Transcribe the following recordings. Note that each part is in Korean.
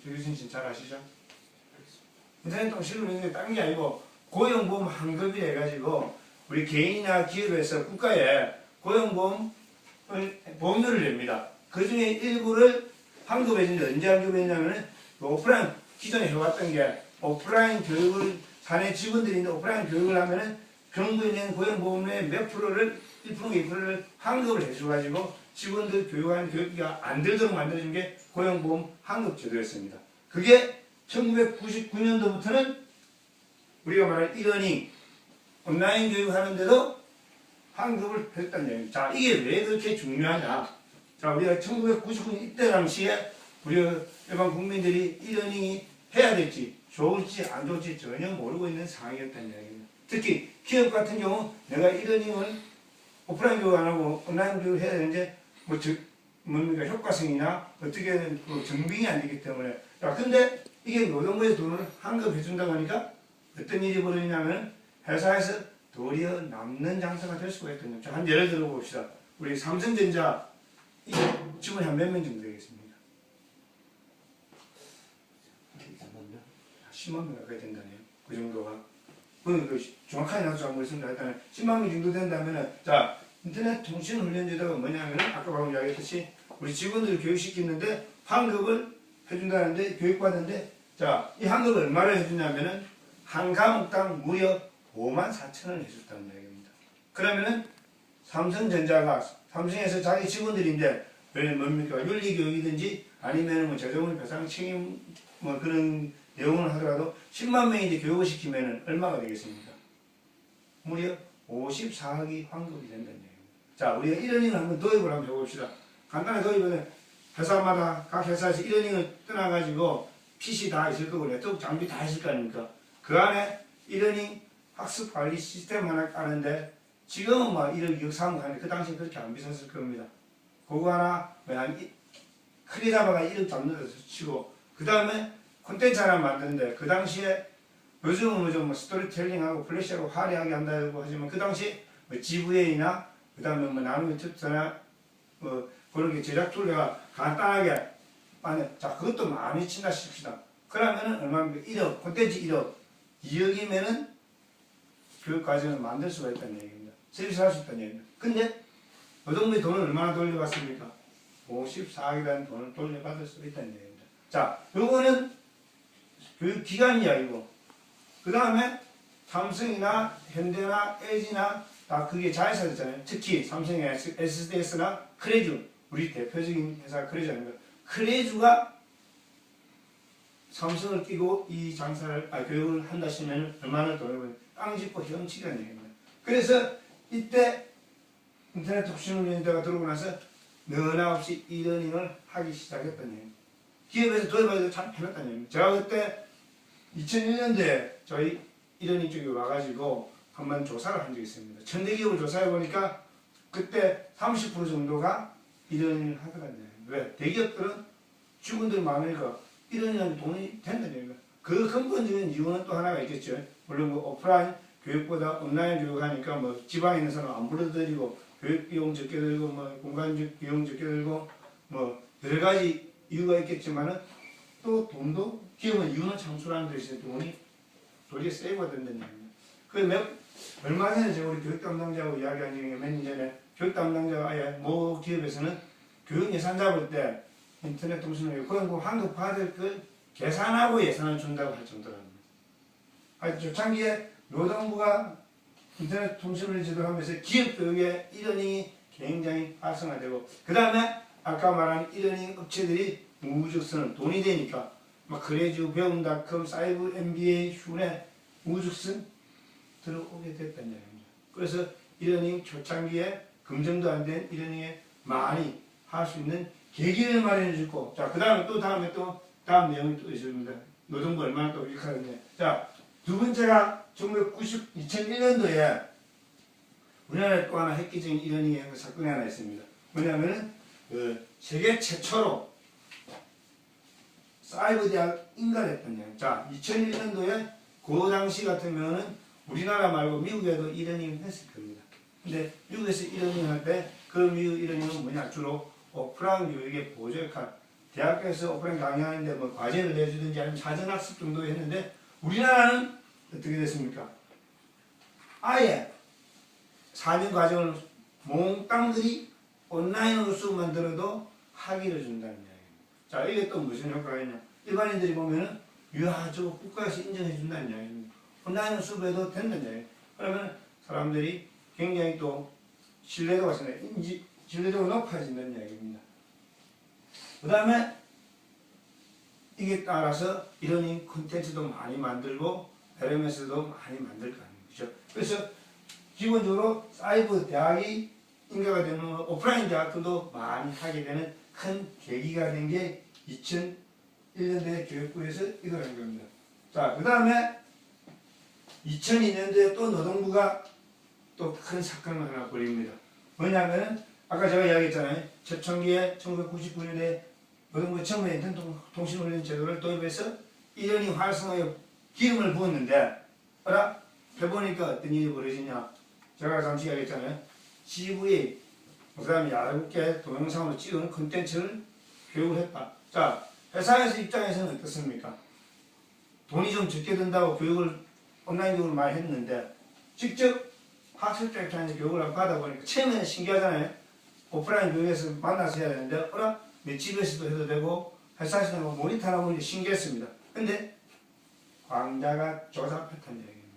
교수님 잘 아시죠? 인터넷 통신은 다른 게 아니고 고용보험 환급이 해가지고 우리 개인이나 기업에서 국가에 고용보험을 보험료를 냅니다. 그 중에 일부를 환급해주는데 언제 환급했냐면은 오프라인 기존에 해왔던 게 오프라인 교육을 사내 직원들이 있는데 오프라인 교육을 하면은 정부에 낸 고용보험료의 몇 프로를 1%, 2%를 환급을 해줘가지고 직원들 교육하는 교육비가 안 들도록 만들어준 게 고용보험 환급제도였습니다. 그게 1999년도부터는 우리가 말하는 이러닝 온라인 교육하는데도 환급을 했다는 얘기입니다. 자, 이게 왜 그렇게 중요하냐? 자, 우리가 1999년 이때 당시에 우리 일반 국민들이 이러닝이 해야 될지 좋을지 안 좋을지 전혀 모르고 있는 상황이었다는 이야기입니다. 특히 기업 같은 경우 내가 이러닝을 오프라인 교육 안 하고 온라인 교육을 해야 되는데 뭡니까 효과성이나 어떻게든 그 증빙이 안 되기 때문에 자 근데 이게 노동부의 돈을 환급해 준다고 하니까 어떤 일이 벌어지냐면 회사에서 도리어 남는 장사가 될 수가 있거든요. 자, 한 예를 들어 봅시다. 우리 삼성전자 직원이 한 몇 명 정도 되겠습니까? 10만 명 가까이 된다네요. 그 정도가. 그 정확하게 나도 잘 모르겠습니다. 일단 10만 명 정도 된다면은 자 인터넷 통신 훈련제도가 뭐냐면은 아까 방금 이야기했듯이 우리 직원들을 교육시키는데 환급을 해준다는데 교육받는데 자 이 환급을 얼마를 해주냐면은 한 과목당 무려 54,000원 해줬다는 이야기입니다. 그러면은 삼성에서 자기 직원들인데 뭡니까 윤리교육이든지 아니면은 뭐 재정의 배상 책임 뭐 그런 내용을 하더라도 10만 명인데 교육을 시키면은 얼마가 되겠습니까? 무려 54억이 환급이 된다는 얘기입니다. 자, 우리가 이러닝을 한번 도입을 한번 해봅시다. 간단하게 도입은 회사마다 각 회사에서 이러닝을 떠나가지고 PC 다 있을 거고 네트워크 장비 다 있을 거 아닙니까? 그 안에 이러닝 학습 관리 시스템 하나 까는데 지금은 막 1억 2억 3억 하는데 그 당시에 그렇게 안 비쌌을 겁니다. 그거 하나 크게 잡아가 1억 잡는 데서 치고 그 다음에 콘텐츠 하나 만드는데 그 당시에 요즘은 좀 스토리텔링하고 플래시하고 화려하게 한다고 하지만 그 당시 뭐 GVA나 그 다음에 뭐 나눔의 튜터나 뭐 그런 게 제작 툴가 간단하게 자 그것도 많이 친다 싶시다. 그러면은 얼마입니까? 1억 콘텐츠 1억 2억이면은 교육과정을 만들 수가 있다는 얘기입니다. 서비스 할 수 있다는 얘기입니다. 근데 노동부의 돈을 얼마나 돌려받습니까? 54억이라는 돈을 돌려받을 수 있다는 얘기입니다. 자, 요거는 교육기관 이야기고 그 다음에 삼성이나 현대나 LG나 다 그게 자회사였잖아요. 특히 삼성의 SDS나 크레주 우리 대표적인 회사가 크레주 아닙니까? 크레주가 삼성을 끼고 이 장사를 교육을 한다 시면 얼마나 돈을 땅 짚고 헤엄치라는 얘기입니다. 그래서 이때 인터넷 통신운영대가 들어오고 나서 너나 없이 이러닝을 하기 시작했다는 얘기입니다. 기업에서 도입하기도 참 편했다는 얘기입니다. 제가 그때 2001년도에 저희 이러닝 쪽에 와가지고 한번 조사를 한 적이 있습니다. 천대 기업을 조사해 보니까 그때 30% 정도가 이러닝을 하더라고요. 왜? 대기업들은 직원들 많으니까 이러닝하는 돈이 된다는 얘기입니다. 그 근본적인 이유는 또 하나가 있겠죠. 물론 뭐 오프라인 교육보다 온라인 교육하니까 뭐 지방에 있는 사람 안 불러들이고 교육 비용 적게 들고 뭐 공간 비용 적게 들고 뭐 여러 가지 이유가 있겠지만은 또 돈도 기업은 이윤을 창출하는 대신에 돈이 도리어 세이브가 된다는 얘기입니다. 얼마 전에 제가 우리 교육 담당자하고 이야기한 적이 몇 년 전에 교육 담당자가 아예 모 기업에서는 교육 예산 잡을 때 인터넷 통신을 고용보험 환급 받을 걸 계산하고 예산을 준다고 할 정도랍니다. 초창기에 노동부가 인터넷 통신을 지도하면서 기업 교육에 이러닝이 굉장히 활성화되고 그 다음에 아까 말한 이러닝 업체들이 우후죽순 돈이 되니까 막 크레주, 배움닷컴, 사이버 MBA, 휴넷, 우후죽순 들어오게 됐다는 얘기입니다. 그래서 이러닝 초창기에 검증도 안 된 이러닝에 많이 할 수 있는 계기를 마련해 주고 자 그 다음에 또 다음 내용이 또 있습니다. 노동부 얼마나 또 유익하겠냐. 자 두 번째가 2001년도에 우리나라에 또 하나 획기적인 이러닝의 사건이 하나 있습니다. 뭐냐면은 세계 최초로 사이버 대학 인가했던 일. 자 2001년도에 그 당시 같으면은 우리나라 말고 미국에도 이러닝을 했을 겁니다. 근데 미국에서 이러닝 할 때 그 미국 이러닝은 뭐냐 주로 오프라인 교육의 보조 역할 대학교에서 오프라인 강의하는데 뭐 과제를 내주든지 아니면 사전학습 정도 했는데 우리나라는 어떻게 됐습니까? 아예 4년 과정을 몽땅들이 온라인으로 수업 만들어도 학위를 준다는 이야기입니다. 자, 이게 또 무슨 효과가 있냐? 일반인들이 보면은 이야, 저거 국가에서 인정해 준다는 이야기입니다. 온라인으로 수업해도 된다는 이야기. 그러면 사람들이 굉장히 또 신뢰도가 신뢰도가 높아진다는 이야기입니다. 그 다음에 이게 따라서 이런 콘텐츠도 많이 만들고 LMS도 많이 만들 거 아닙니까? 그래서 기본적으로 사이버 대학이 인가가 되는 오프라인 대학들도 많이 하게 되는 큰 계기가 된 게 2001년도에 교육부에서 이걸 한 겁니다. 자, 그 다음에 2002년도에 또 노동부가 또 큰 사건을 하나 벌입니다. 뭐냐면은 아까 제가 이야기했잖아요. 최초기에 1999년에 노동부 처음에 통신훈련 제도를 도입해서 이련이 활성화에 기름을 부었는데 어라? 해보니까 어떤 일이 벌어지냐. 제가 잠시 이야기했잖아요. GV 그 다음에 여러 개 동영상으로 찍은 콘텐츠를 교육을 했다. 자, 회사에서 입장에서는 어떻습니까? 돈이 좀 적게 든다고 교육을 온라인 교육을 많이 했는데 직접 학습자 입장에서 교육을 받아보니까 처음에는 신기하잖아요. 오프라인 교육에서 만나서 해야 되는데 어라? 내 집에서도 해도 되고 회사에서도 모니터하고 보니 신기했습니다. 근데 광자가 조잡했다는 얘기입니다.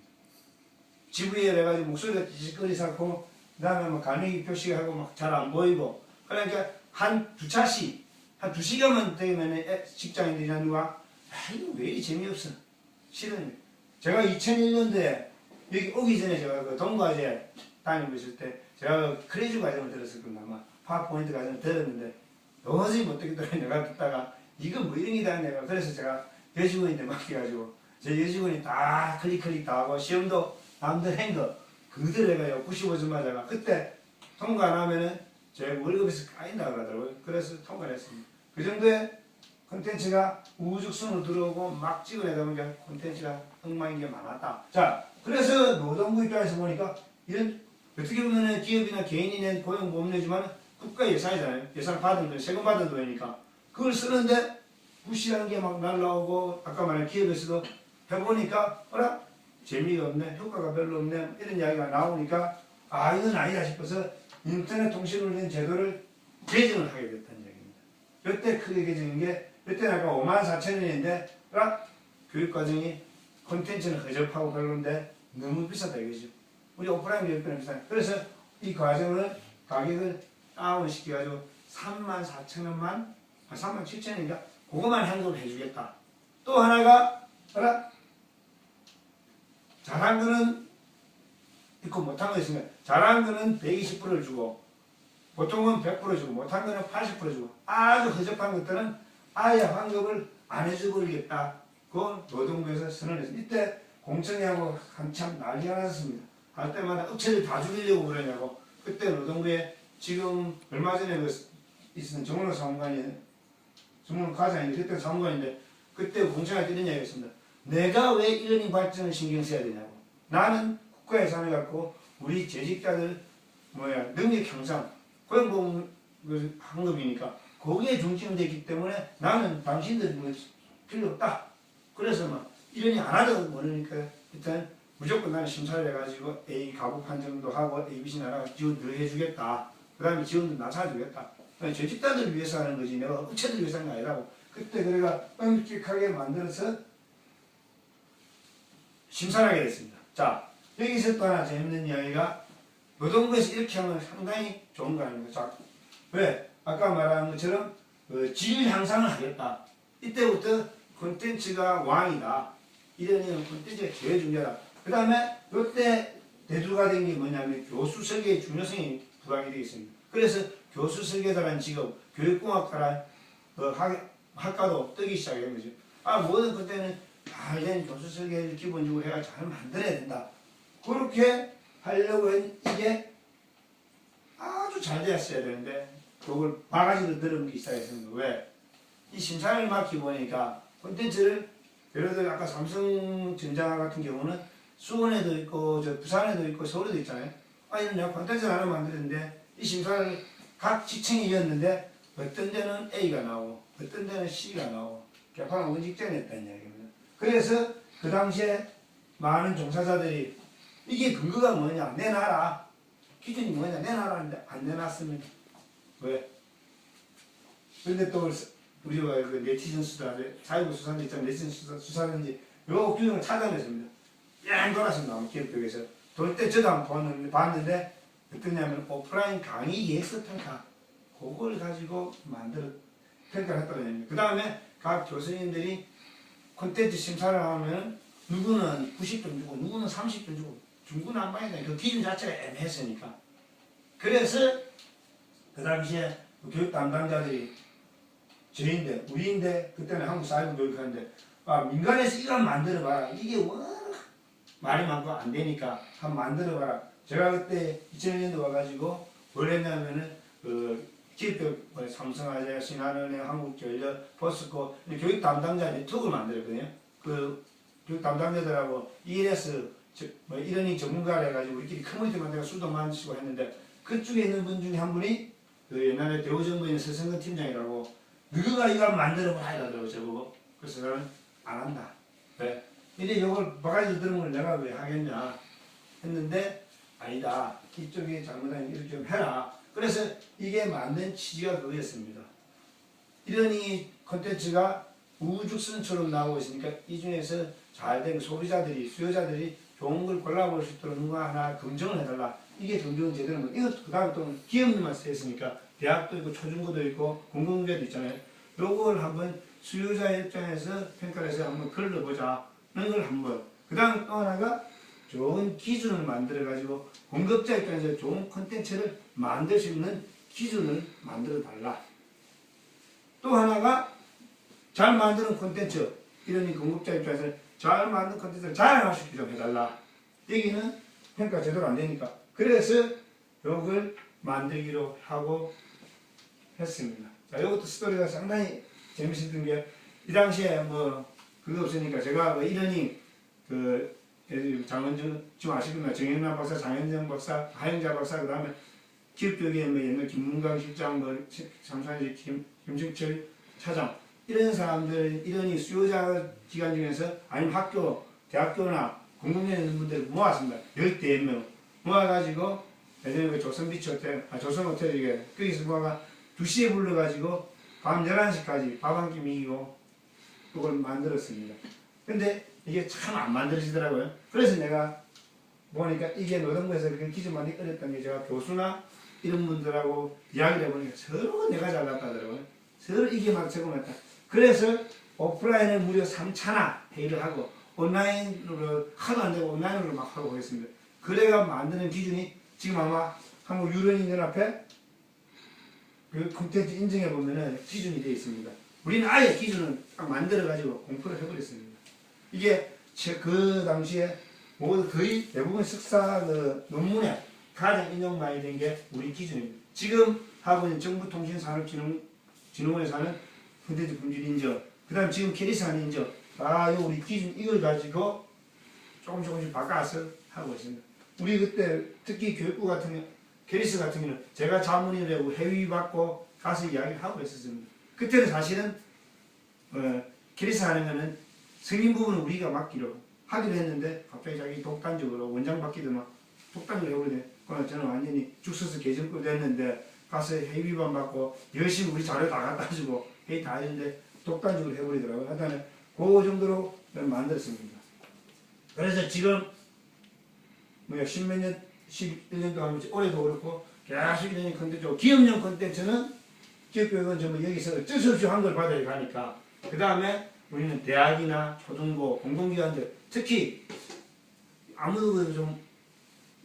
GV에 해가지고 목소리가 찌직거리고 그 다음에 뭐 갈매기 표시하고 막 잘 안 보이고 그러니까 한 두 차씩 한 2시간만 되면 직장인들이나 누가 이거 왜 이리 재미없어 싫은 제가 2001년도에 여기 오기 전에 제가 그 동과제 다니고 있을 때 제가 크레이지 과정을 들었을 겁니다. 아마 파워포인트 과정을 들었는데 도저히 못 듣겠더니 내가 듣다가 이거 뭐 이런 게다 내가 그래서 제가 여직원인데 맡겨가지고 제 여직원이 다 클릭 다 하고 시험도 남들 한 거 그대로 해가지고 95점 맞아가 그때 통과 안 하면은 제 월급에서 까인다 그러더라고요. 그래서 통과를 했습니다. 그 정도의 콘텐츠가 우후죽순으로 들어오고 막 찍어내다 보니까 콘텐츠가 엉망인 게 많았다. 자, 그래서 노동부 입장에서 보니까 이런 어떻게 보면 기업이나 개인이 낸 고용보험 내지만 국가 예산이잖아요. 예산 받은 돈, 세금 받은 돈이니까 그걸 쓰는데 부실한 게 막 날라오고 아까 말한 기업에서도 해보니까 어라? 재미가 없네, 효과가 별로 없네 이런 이야기가 나오니까 아 이건 아니다 싶어서 인터넷 통신훈련 제도를 개정을 하게 됐다는 얘기입니다. 이때 크게 개정인 게 이때는 아까 54,000원인데 교육과정이 콘텐츠는 허접하고 별론데 너무 비싸다 이거죠. 우리 오프라인 교육비는 비싸요. 그래서 이 과정을 가격을 다운시켜가지고 34,000원만 37,000원인가 그거만 현금을 해주겠다. 또 하나가 알아? 잘한 거는 있고 못한 거 있으면 잘한 거는 120%를 주고 보통은 100% 주고 못한 거는 80% 주고 아주 허접한 것들은 아예 환급을 안 해주고 버리겠다. 그건 노동부에서 선언했습니다. 이때 공청회하고 한참 난리가 났습니다. 할 때마다 업체를 다 죽이려고 그러냐고. 그때 노동부에 지금 얼마 전에 있었던 정원호 사무관이 정원호 과장인데 그때 사무관인데 그때 공청회가 이런 이야기했습니다. 내가 왜 이런 발전을 신경 써야 되냐고. 나는 국가 예산을 갖고 우리 재직자들 능력 향상 고용보험 환급이니까 거기에 중심되기 때문에 나는 당신들 뭐 필요 없다. 그래서 막 이러니 안 하려고 그러니까 일단 무조건 나는 심사를 해가지고 A 가구 판정도 하고 ABC 나라가 지원 더 해주겠다. 그 다음에 지원도 낮춰주겠다. 재직자들을 위해서 하는 거지 내가 업체들 위해서 하는 게 아니라고. 그때 그래가 엄격하게 만들어서 심사를 하게 됐습니다. 자, 여기서 또 하나 재밌는 이야기가 노동부에서 이렇게 하면 상당히 좋은 거 아닙니까? 자, 왜? 아까 말한 것처럼 질 향상을 하겠다. 이때부터 콘텐츠가 왕이다. 이런 콘텐츠가 제일 중요하다. 그 다음에 이때 대두가 된 게 뭐냐면 교수 설계의 중요성이 부각이 되겠습니다. 그래서 교수 설계자라는 직업, 교육공학과라는 학과도 뜨기 시작한 거죠. 모든 그때는 잘된 교수 설계를 기본적으로 해가 잘 만들어야 된다. 그렇게 하려고 한 이게 아주 잘 되었어야 되는데 그걸 바가지로 들어먹기 시작했습니다. 왜? 이 심사를 맡기 보니까 콘텐츠를 예를 들어 아까 삼성전자 같은 경우는 수원에도 있고 저 부산에도 있고 서울에도 있잖아요. 이런 내가 콘텐츠 하나 만들었는데 이 심사를 각 지층이었는데 어떤 데는 A가 나오고 어떤 데는 C가 나오고 개판은 오기 직전에 했다는 이야기입니다. 그래서 그 당시에 많은 종사자들이 이게 근거가 뭐냐 내놔라 기준이 뭐냐 내놔라 하는데 안 내놨으면 왜? 근데 또 우리가 그 네티즌 수사 사이버 수사인지 있잖아요. 네티즌 수사인지 요 규정을 찾아냈습니다. 양 돌았습니다. 기업쪽에서 돌 때 저도 한번 봤는데 어떠냐면 오프라인 강의 예습 평가 그걸 가지고 평가를 했다고 합니다. 그 다음에 각 교수님들이 콘텐츠 심사를 하면 누구는 90점 주고 누구는 30점 주고 중구난방이다. 그 기준 자체가 애매했으니까. 그래서 그 당시에 교육 담당자들이 저희인데 우리인데 그때는 한국사회부교육하는데 민간에서 이거 한번 만들어봐라. 이게 워낙 말이 많고 안 되니까 한번 만들어봐라. 제가 그때 2000년도 와가지고 뭘 했냐면은 기업교 삼성화재, 신한은행, 한국전력, 포스코 교육 담당자 네트워크를 만들었거든요. 그 교육 담당자들하고 ELS 이런이 전문가를 해가지고 우리끼리 커뮤니티 만들어 수도 만드시고 했는데 그쪽에 있는 분 중에 한 분이 그 옛날에 대우정부에 있는 서성근 팀장이라고 너가 이거 만들어봐라 이러더라고 저보고. 그래서 저는 안 한다. 왜? 이래 이걸 바가지 들으면 내가 왜 하겠냐 했는데 아니다. 이쪽이 잘못하면 이렇게 좀 해라. 그래서 이게 만든 취지가 그거였습니다. 이러니 콘텐츠가 우죽순처럼 나오고 있으니까 이 중에서 잘된 소비자들이 수요자들이 좋은 걸 골라볼 수 있도록 누가 하나 검증을 해달라. 이게 검증은 제대로 이것 그 다음에 또 기업만 했으니까 대학도 있고 초중고도 있고 공공기관도 있잖아요. 요걸 한번 수요자 입장에서 평가를 해서 한번 걸러보자는 걸 한번. 그 다음 또 하나가 좋은 기준을 만들어 가지고 공급자 입장에서 좋은 콘텐츠를 만들 수 있는 기준을 만들어 달라. 또 하나가 잘 만드는 콘텐츠 이러니 공급자 입장에서 잘 만든 콘텐츠를 잘 할 수 있게 좀 해달라. 여기는 평가 제대로 안 되니까. 그래서 이걸 만들기로 하고 했습니다. 자, 이것도 스토리가 상당히 재밌었던 게 이 당시에 뭐 그거 없으니까 제가 뭐 이러니 장원준 지금 아시겠나 정현남 박사, 장현정 박사, 하영자 박사 그 다음에 기업교육에 뭐 옛날 김문강 실장, 뭐 삼성의 김승철 차장 이런 사람들 이러니 수요자 기관 중에서 아니면 학교, 대학교나 공공연에 있는 분들 모았습니다. 10대 명 모아가지고 예전에 그 조선비치 호텔, 조선호텔이게 거기서 모아가 2시에 불러가지고 밤 11시까지 밥 한 끼 먹이고 그걸 만들었습니다. 근데 이게 참 안 만들어지더라고요. 그래서 내가 보니까 이게 노동부에서 그 기준 만들기 어렵다는 게 제가 교수나 이런 분들하고 이야기를 해보니까 서로 내가 잘났다더라고요. 서로 이게 막 적응했다. 그래서 오프라인을 무려 3차나 회의를 하고 온라인으로 하도 안 되고 온라인으로 막 하고 그랬습니다. 그래가 만드는 기준이 지금 아마 한국 유럽인연합회 그 콘텐츠 인증해 보면은 기준이 되어 있습니다. 우리는 아예 기준을 딱 만들어 가지고 공표를 해버렸습니다. 이게 그 당시에 모두 거의 대부분 석사 그 논문에 가장 인용 많이 된 게 우리 기준입니다. 지금 하고 있는 정부통신산업진흥원에서 하는 콘텐츠 품질 인정, 그 다음 지금 캐리스 하는 인정, 요 우리 기준 이걸 가지고 조금씩 바꿔서 하고 있습니다. 우리 그때 특히 교육부 같은 경우, 캐리스 같은 경우는 제가 자문을 하고 회의 받고 가서 이야기를 하고 있었습니다. 그때는 사실은 캐리스 하는 거는 승인 부분은 우리가 맡기로 하기로 했는데 갑자기 자기 독단적으로 원장 받기도 막 독단적으로 해버리네. 그러나 저는 완전히 죽 서서 개정권 됐는데 가서 회의반 받고 열심히 우리 자료 다 갖다 주고 회의 다 했는데 독단적으로 해버리더라고요. 하여튼 그 정도로 만들었습니다. 그래서 지금 뭐야 10몇 년, 11년도 하면서 올해도 그렇고 계속 이런 콘텐츠, 기업용 콘텐츠는 기업교육은 전부 여기서 어쩔 수 없이 한 걸 받아야 가니까 그 다음에 우리는 대학이나 초중고, 공공기관들 특히 아무도 좀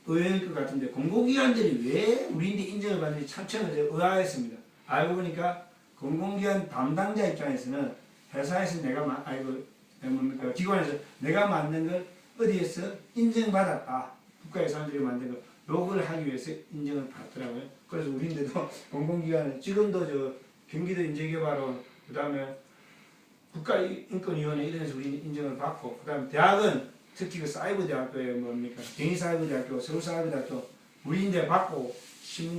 의외일 것 같은데 공공기관들이 왜 우리인데 인정을 받는지 참 처음에 의아했습니다. 알고 보니까 공공기관 담당자 입장에서는 회사에서 기관에서 내가 만든 걸 어디에서 인정받았다. 국가예산들이 만든 거 요걸 하기 위해서 인정을 받더라고요. 그래서 우리인데도 공공기관은 지금도 저 경기도 인재개발원 그 다음에 국가인권위원회 이런 데서 우리 인정을 받고 그 다음에 대학은 특히 그 사이버대학교에 뭡니까 경희사이버대학교, 서울사이버대학교 우리인데 받고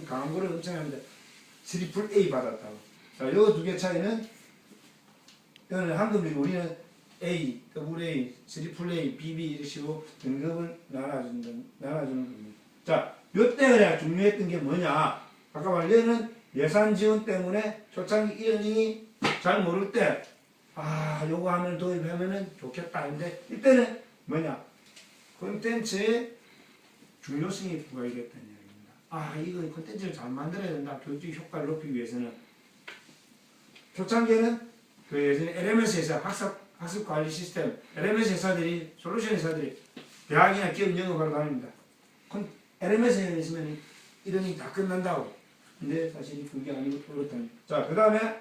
광고를 엄청 하는데 트리플 A 받았다고. 자, 요 두 개 차이는 이거는 황금비율 우리는 A, AA, 3A, BB 이런 식으로 등급을 나눠주는 겁니다. 자, 요때 그래 중요했던 게 뭐냐? 아까 말려는 예산 지원 때문에 초창기 이러닝이 잘 모를 때 요거 하면 도입하면은 좋겠다 했는데 이때는 뭐냐? 콘텐츠의 중요성이 부과되겠다는 이야기입니다. 이거 콘텐츠를 잘 만들어야 된다. 교육적 효과를 높이기 위해서는 초창기에는 그 예전에 LMS 회사 학습 관리 시스템 LMS 회사들이 솔루션 회사들이 대학이나 기업 영업하러 다닙니다. LMS에 있으면 이러닝 다 끝난다고. 근데 사실 그게 아니고 그렇다니. 자, 그 다음에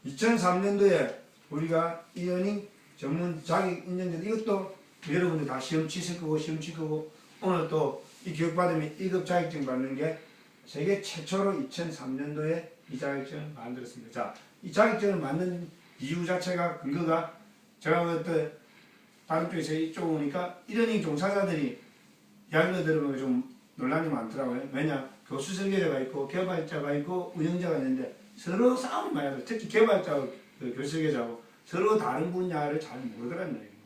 2003년도에 우리가 이러닝 전문 자격 인증제 이것도 여러분들 다 시험 치실 거고 오늘 또 이 교육 받으면 1급 자격증 받는 게 세계 최초로 2003년도에 이 자격증을 만들었습니다. 자, 이 자격증을 만든 이유 자체가 근거가 제가 그때 다른 쪽에서 이쪽 오니까 이러닝 종사자들이 이야기를 들으면 좀 논란이 많더라고요. 왜냐? 교수 설계자가 있고 개발자가 있고 운영자가 있는데 서로 싸움이 많이 하더라고요. 특히 개발자하고 교수 설계자하고 서로 다른 분야를 잘 모르더라는 얘기입니다.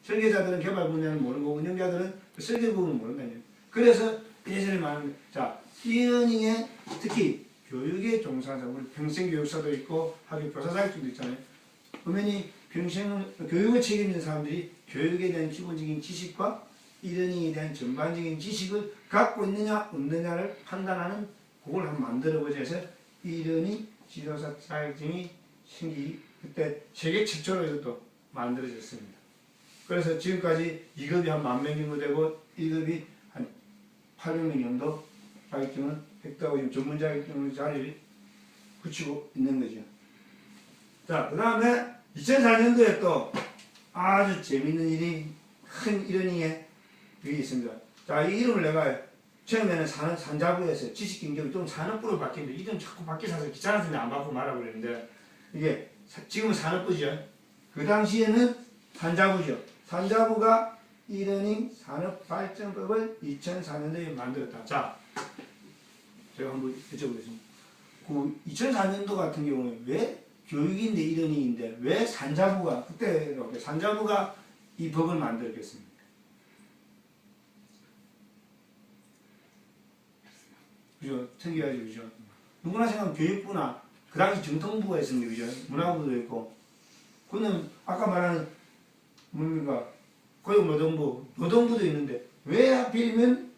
설계자들은 개발 분야를 모르고 운영자들은 그 설계 부분을 모른다는 얘기예요. 그래서 예전에 말하는 자, 이러닝에 특히 교육의 종사자, 우리 평생교육사도 있고 학교 교사 자격증도 있잖아요. 그러면 교육을 책임지는 사람들이 교육에 대한 기본적인 지식과 이러닝에 대한 전반적인 지식을 갖고 있느냐 없느냐를 판단하는 그걸 한번 만들어보자 해서 이러닝 지도사 자격증이 그때 세계 최초로 이것도 만들어졌습니다. 그래서 지금까지 2급이 한 10,000명 정도 되고 1급이 한 800명 정도 자격증은 획득하고 전문 자격증으로 자리를 붙이고 있는 거죠. 자, 그 다음에 2004년도에 또 아주 재밌는 일이 큰 이러닝에 여기 있습니다. 자, 이 이름을 내가 처음에는 산자부에서 지식경제부 좀 산업부로 바뀌는데 이름 자꾸 바뀌어서 귀찮아서 안 바꾸고 말하고 그랬는데 이게 지금은 산업부죠. 그 당시에는 산자부죠. 산자부가 이러닝 산업발전법을 2004년도에 만들었다. 자, 제가 한번 여쭤보겠습니다. 그 2004년도 같은 경우에 왜 교육인데 이러닝인데 왜 산자부가 그때 산자부가 이 법을 만들었겠습니까? 그죠? 특이하죠, 그죠? 누구나 생각하면 교육부나 그 당시 정통부가 있습니다, 그죠? 문화부도 있고, 그는 아까 말하는 뭡니까? 고용노동부도 있는데 왜 하필이면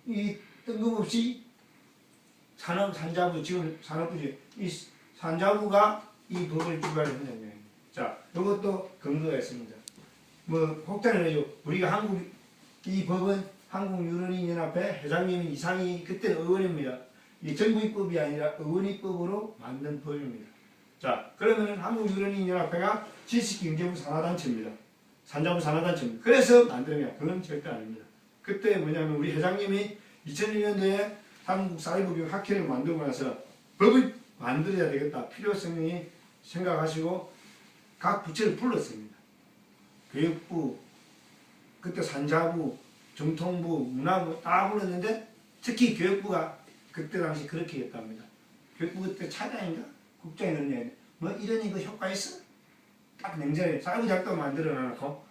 이 뜬금없이 산자부 지금 산업부지 이 산자부가 이 법을 주관했느냐? 자, 이것도 근거가 있습니다. 뭐 혹자는 해요. 우리가 이 법은 한국유럽인연합회 회장님 이상이 그때는 의원입니다. 이 정부입법이 아니라 의원입법으로 만든 법입니다. 자, 그러면 한국유럽인연합회가 지식경제부 산하단체입니다. 산자부 산하단체입니다. 그래서 만들면 그건 절대 아닙니다. 그때 뭐냐면 우리 회장님이 2001년도에 한국사회부교육 학회를 만들고 나서 법을 만들어야 되겠다. 필요성이 생각하시고 각 부처를 불렀습니다. 교육부, 그때 산자부, 정통부, 문화부 다 불렀는데 특히 교육부가 그때 당시 그렇게 했답니다. 교육부 그때 차장인가? 국장이 그러냐. 뭐 이런 이거 효과 있어? 딱 냉정해. 사회부작도 만들어 놔놓고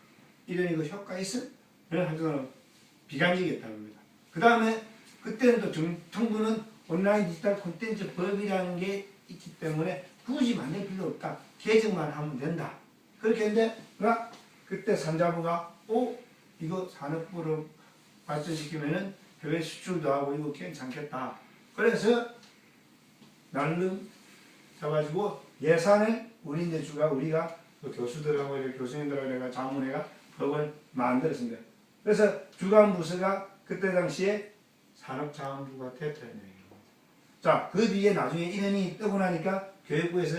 이런 이거 효과 있어? 그런 한쪽으로 비관적이었다는 겁니다. 그 다음에 그때는 또 정부는 온라인 디지털 콘텐츠 법이라는 게 있기 때문에 굳이 만들 필요 없다. 개정만 하면 된다. 그렇게 했는데 그때 산자부가 이거 산업부로 발전시키면은 해외 수출도 하고 이거 괜찮겠다. 그래서 나름 해가지고 예산을 우리가 그 교수들하고 교수님들하고 내가 자문회가 법을 만들었습니다. 그래서 주관부서가 그때 당시에 산업자원부가 됐다는 얘기입니다. 자, 그 뒤에 나중에 이런이 뜨고 나니까 교육부에서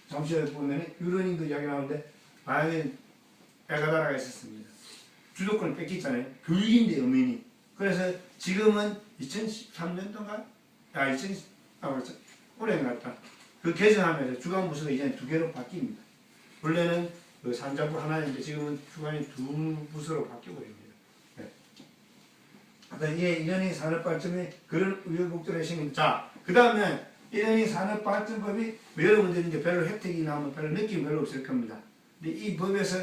잠시 후에 보면 유런인도 이야기 나오는데 만약에 에가다라가 있었습니다. 주도권을 뺏겼잖아요. 교육인데 엄연히. 그래서 지금은 2013년도인가? 올해인 것 같다. 그 개정하면서 주관부서가 이제 2개로 바뀝니다. 원래는 그 산자부 하나인데 지금은 주관이 2부서로 바뀌어버립니다. 네. 이게 이런이 산업발전에 그런 우여곡절을 생긴. 자, 그 다음에 이러니 산업발전법이 여러분들이 이제 별로 혜택이 나오면 별로 느낌이 별로 없을 겁니다. 근데 이 법에서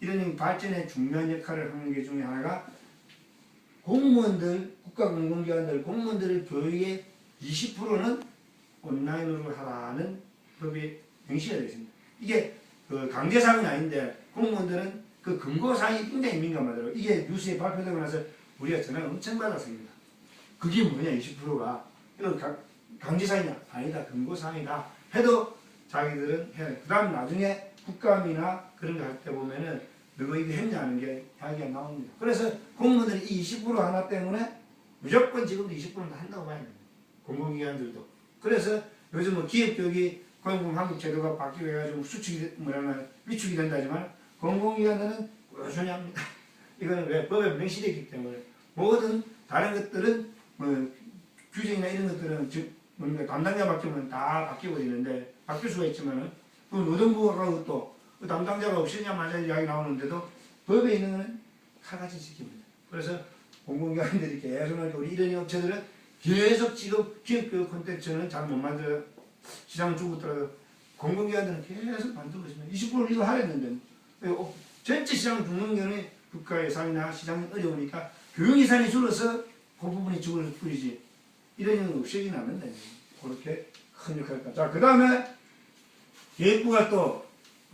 이런 발전에 중요한 역할을 하는 게 중에 하나가 공무원들, 국가공공기관들, 공무원들의 교육의 20%는 온라인으로 하라는 법이 명시가 되어 있습니다. 이게 그 강제사항이 아닌데 공무원들은 그 근거사항이 굉장히 민감하더라고요. 이게 뉴스에 발표되고 나서 우리가 전화를 엄청 받았습니다. 그게 뭐냐 20%가 이거 강제사항이냐? 아니다. 근거사항이다. 해도 자기들은 해야 돼. 그 다음 나중에 국감이나 그런 거 할 때 보면은 너가 이거 했냐 하는 게 이야기가 나옵니다. 그래서 공무원들이 이 20% 하나 때문에 무조건 지금도 20%는 다 한다고 봐야 됩니다. 공공기관들도. 그래서 요즘 뭐 기업교육이 고용보험 한국 제도가 바뀌고 해가지고 위축이 된다지만 공공기관들은 꾸준히 합니다. 이거는 왜? 법에 명시되기 때문에. 모든 다른 것들은 뭐 규정이나 이런 것들은 즉 뭡니까 담당자 바뀌면 다 바뀌고 있는데 바뀔 수가 있지만은 그 노동부가 또 그 담당자가 없으냐마자 이야기 나오는데도 법에 있는 거는 하나씩 지킵니다. 그래서 공공기관들이 계속 우리 이런 업체들은 계속 지금 기업교육 콘텐츠는 잘 못 만들어 시장을 죽었더라도 공공기관들은 계속 만들고 있습니다. 20% 이거 하랬는데 전체 시장을 죽는 거는 국가 예산이나 시장이 어려우니까 교육 예산이 줄어서 그 부분이 죽을 뿐이지 이런 일은 없어지는 않는다. 그렇게 큰 역할입니다. 자, 그 다음에 교육부가 또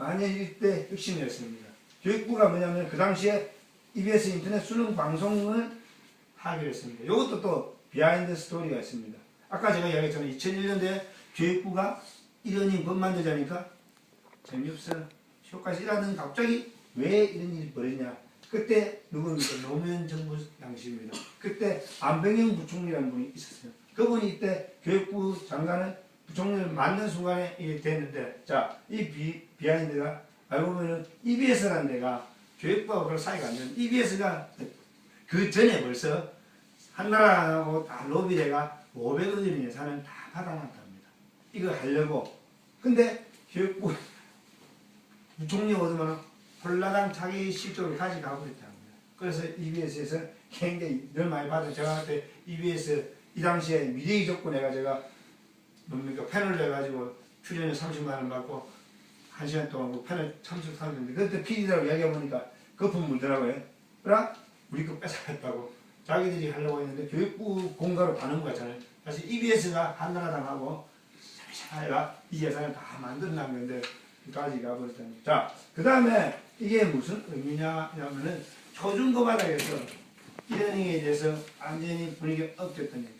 만년 일대 혁신이었습니다. 교육부가 뭐냐면 그 당시에 EBS 인터넷 수능 방송을 하기로 했습니다. 이것도 또 비하인드 스토리가 있습니다. 아까 제가 이야기했잖아요. 2001년도에 교육부가 이런 법 만들자니까 재미없어. 효과시 일하는 갑자기 왜 이런 일이 벌어지냐. 그때 누구입니까? 노무현 정부 당시입니다. 그때 안병영 부총리라는 분이 있었어요. 그분이 이때 교육부 장관을 부총리를 맡는 순간에 이게 됐는데, 자, 이 비하인드가 알고 보면 EBS라는 데가 교육부하고 그런 사이가 안 되는 EBS가 그 전에 벌써 한나라하고 다 로비대가 500억 원의 예산을 다 받아놨답니다. 이거 하려고. 근데 교육부 부총리 오더만 홀라당 자기 실적을 가져가고 있답니다. 그래서 EBS에서 굉장히 늘 많이 받은 제가 그때 EBS 이 당시에 미래의 조건에가 제가 뭡니까 패널을 해가지고 출연료 30만 원 받고 1시간 동안 그 패널 참석하는데 그때 PD라고 이야기해보니까 거품 물더라고요. 그러나 우리 거 뺏어갔다고 자기들이 하려고 했는데 교육부 공가로 가는 거 같잖아요. 사실 EBS가 한나라당하고 샤샤가 이 예산을 다 만들어낸 건데 까지 가버렸다는. 자, 그 다음에 이게 무슨 의미냐면은 초중고 바닥에서 이런 행위에 대해서 완전히 분위기가 엎겼던 얘기.